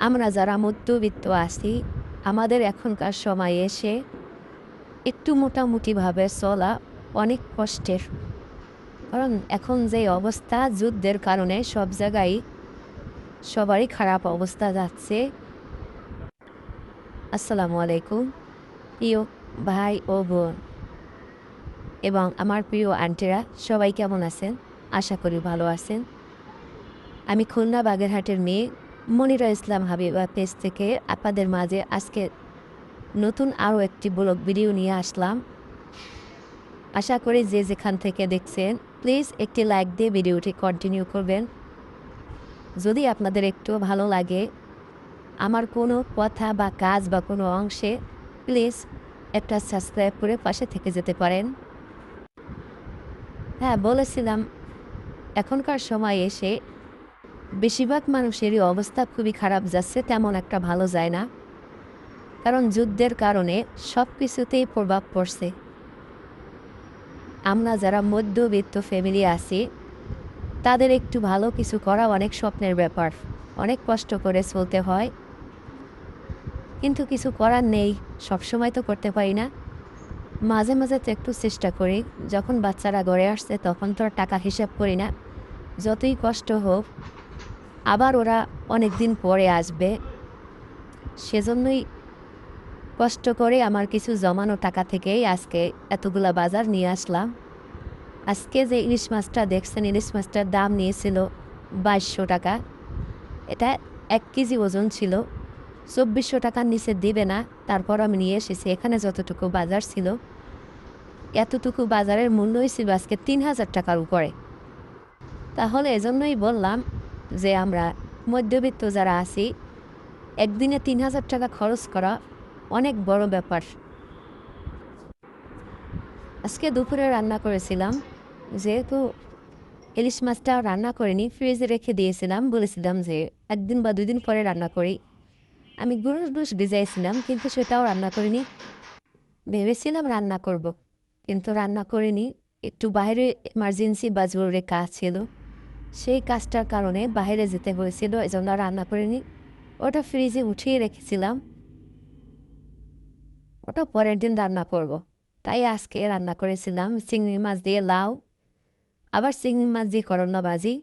আমরা যারা মধ্যবিত্ত আছি, আমাদের এখনকার সময়ে এসে একটু মোটামুটিভাবে চলা অনেক কষ্টের। কারণ এখন যে অবস্থা, যুদ্ধের কারণে সব জায়গায় সবারই খারাপ অবস্থা যাচ্ছে। আসসালামু আলাইকুম প্রিয় ভাই ও বোন এবং আমার প্রিয় আন্টিরা, সবাই কেমন আছেন? আশা করি ভালো আছেন। আমি খুলনা বাগেরহাটের মেয়ে মনিরা ইসলাম হাবিবা পেজ থেকে আপনাদের মাঝে আজকে নতুন আরও একটি ব্লগ ভিডিও নিয়ে আসলাম। আশা করি যে যেখান থেকে দেখছেন প্লিজ একটি লাইক দিয়ে ভিডিওটি কন্টিনিউ করবেন। যদি আপনাদের একটু ভালো লাগে আমার কোনো কথা বা কাজ বা কোনো অংশে, প্লিজ একটা সাবস্ক্রাইব করে পাশে থেকে যেতে পারেন। হ্যাঁ, বলেছিলাম এখনকার সময় এসে বেশিরভাগ মানুষেরই অবস্থা খুবই খারাপ যাচ্ছে, তেমন একটা ভালো যায় না। কারণ যুদ্ধের কারণে সব কিছুতেই প্রভাব পড়ছে। আমরা যারা মধ্যবিত্ত ফ্যামিলি আছি তাদের একটু ভালো কিছু করা অনেক স্বপ্নের ব্যাপার। অনেক কষ্ট করে চলতে হয়, কিন্তু কিছু করার নেই। সবসময় তো করতে পারি না। মাঝে মাঝে তো একটু চেষ্টা করি। যখন বাচ্চারা ঘরে আসছে তখন তো আর টাকা হিসাব করি না। যতই কষ্ট হোক, আবার ওরা অনেক দিন পরে আসবে, সেজন্যই কষ্ট করে আমার কিছু জমানো টাকা থেকেই আজকে এতগুলা বাজার নিয়ে আসলাম। আজকে যে ইলিশ মাছটা দেখছেন, ইলিশ মাছটার দাম নিয়েছিল 2200 টাকা। এটা 1 কেজি ওজন ছিল। 2400 টাকার নিচে দিবে না। তারপর আমি নিয়ে এসেছি। এখানে যতটুকু বাজার ছিল, এতটুকু বাজারের মূল্যই ছিল আজকে 3000 টাকার উপরে। তাহলে এজন্যই বললাম যে আমরা মধ্যবিত্ত যারা আছি, একদিনে 3000 টাকা খরচ করা অনেক বড় ব্যাপার। আজকে দুপুরে রান্না করেছিলাম। যেহেতু ইলিশ মাছটা রান্না করিনি, ফ্রিজে রেখে দিয়েছিলাম। বলেছিলাম যে 1 দিন বা 2 দিন পরে রান্না করি। আমি গুঁড়োর দুষ ভিজাইছিলাম, কিন্তু সেটাও রান্না করিনি। ভেবেছিলাম রান্না করব, কিন্তু রান্না করিনি। একটু বাইরে এমার্জেন্সি বা জরুরি কাজ ছিল, সেই কাজটার কারণে বাইরে যেতে হয়েছিল, এজন্য রান্না করিনি। ওটা ফ্রিজে উঠিয়ে রেখেছিলাম, ওটা পরের দিন রান্না করব। তাই আজকে রান্না করেছিলাম চিংড়ি মাছ দিয়ে লাউ, আবার চিংড়ি মাছ দিয়ে করলা ভাজি,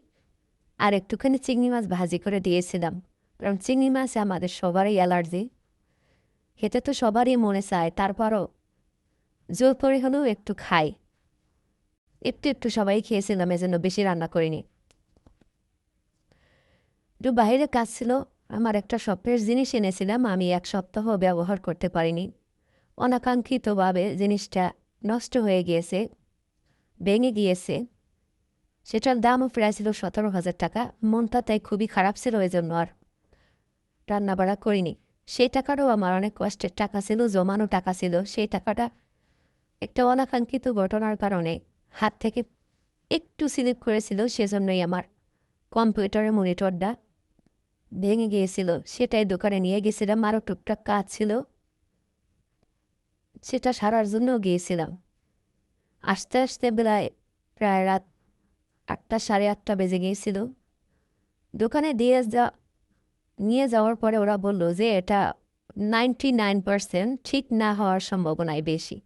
আর একটুখানি চিংড়ি মাছ ভাজি করে দিয়েছিলাম। কারণ চিংড়ি মাছে আমাদের সবারই অ্যালার্জি। খেতে তো সবারই মনে চায়, তারপরও জোর করে হলেও একটু খাই। একটু একটু সবাই খেয়েছিলাম, এজন্য বেশি রান্না করিনি। একটু বাইরে কাজ ছিল। আমার একটা স্বপ্নের জিনিস এনেছিলাম, আমি 1 সপ্তাহ ব্যবহার করতে পারিনি। অনাকাঙ্ক্ষিতভাবে জিনিসটা নষ্ট হয়ে গিয়েছে, ভেঙে গিয়েছে। সেটার দামও প্রায় ছিল 17,000 টাকা। মনটা তাই খুবই খারাপ ছিল, এই জন্য আর রান্নাবাড়া করিনি। সেই টাকাটাও আমার অনেক কষ্টের টাকা ছিল, জমানো টাকা ছিল। সেই টাকাটা একটা অনাকাঙ্ক্ষিত ঘটনার কারণে হাত থেকে একটু স্লিপ করেছিল, সেজন্যই আমার কম্পিউটারের মনিটরটা ভেঙে গিয়েছিল। সেটাই দোকানে নিয়ে গেছিলাম, আরও টুকটাক কাজ ছিল, সেটা সারার জন্য গিয়েছিলাম। আস্তে আস্তে বেলায় প্রায় রাত 8টা, 8:30 বেজে গিয়েছিল। দোকানে নিয়ে যাওয়ার পরে ওরা বলল যে এটা 99% ঠিক না হওয়ার সম্ভাবনাই বেশি।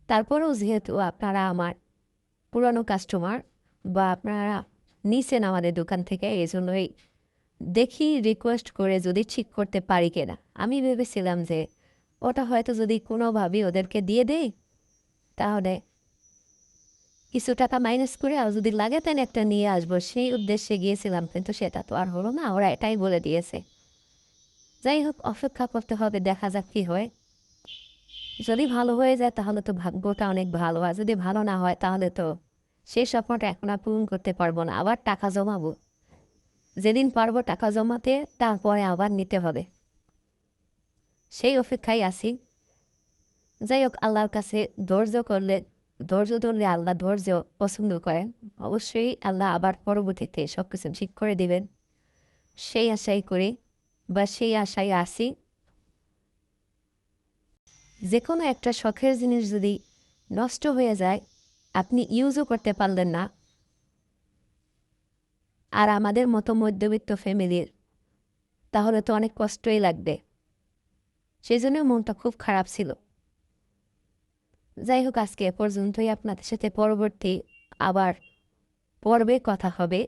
তারপরেও যেহেতু আপনারা আমার পুরানো কাস্টমার বা আপনারা নিছেন আমাদের দোকান থেকে, এই জন্যই দেখি রিকোয়েস্ট করে যদি ঠিক করতে পারি কিনা। আমি ভেবেছিলাম যে ওটা হয়তো যদি কোনোভাবেই ওদেরকে দিয়ে দেই, তাহলে কিছু টাকা মাইনাস করে আর যদি লাগে তাহলে একটা নিয়ে আসবো, সেই উদ্দেশ্যে গিয়েছিলাম। কিন্তু সেটা তো আর হলো না, ওরা এটাই বলে দিয়েছে। যাই হোক, অপেক্ষা করতে হবে, দেখা যাক কী হয়। যদি ভালো হয়ে যায় তাহলে তো ভাগ্যটা অনেক ভালো, আর যদি ভালো না হয় তাহলে তো সেই স্বপ্নটা এখন আর পূরণ করতে পারবো না। আবার টাকা জমাবো, যেদিন পারবো টাকা জমাতে, তারপরে আবার নিতে হবে। সেই অপেক্ষায় আছি। যাই হোক, আল্লাহর কাছে ধৈর্য ধরলে আল্লাহ ধৈর্য পছন্দ করেন। অবশ্যই আল্লাহ আবার পরবর্তীতে সব কিছু ঠিক করে দিবেন, সেই আশাই করি বা সেই আশায় আছি। যে কোনো একটা শখের জিনিস যদি নষ্ট হয়ে যায়, আপনি ইউজও করতে পারলেন না, আর আমাদের মতো মধ্যবিত্ত ফ্যামিলির তাহলে তো অনেক কষ্টই লাগবে। সেই জন্য মনটা খুব খারাপ ছিল। যাই হোক, আজকে এ পর্যন্তই। আপনাদের সাথে পরবর্তী আবার পর্বে কথা হবে।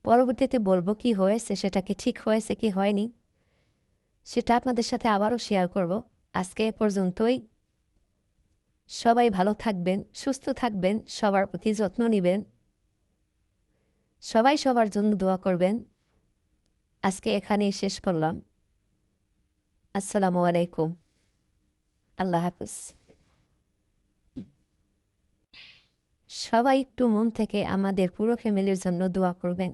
পরবর্তীতে বলবো কি হয়েছে, সেটা কি ঠিক হয়েছে কি হয়নি, সেটা আপনাদের সাথে আবারও শেয়ার করব। আজকে এ পর্যন্তই। সবাই ভালো থাকবেন, সুস্থ থাকবেন, সবার প্রতি যত্ন নেবেন, সবাই সবার জন্য দোয়া করবেন। আজকে এখানেই শেষ করলাম। আসসালামু আলাইকুম। আল্লাহ হাফিজ। সবাই একটু মন থেকে আমাদের পুরো ফ্যামিলির জন্য দোয়া করবেন।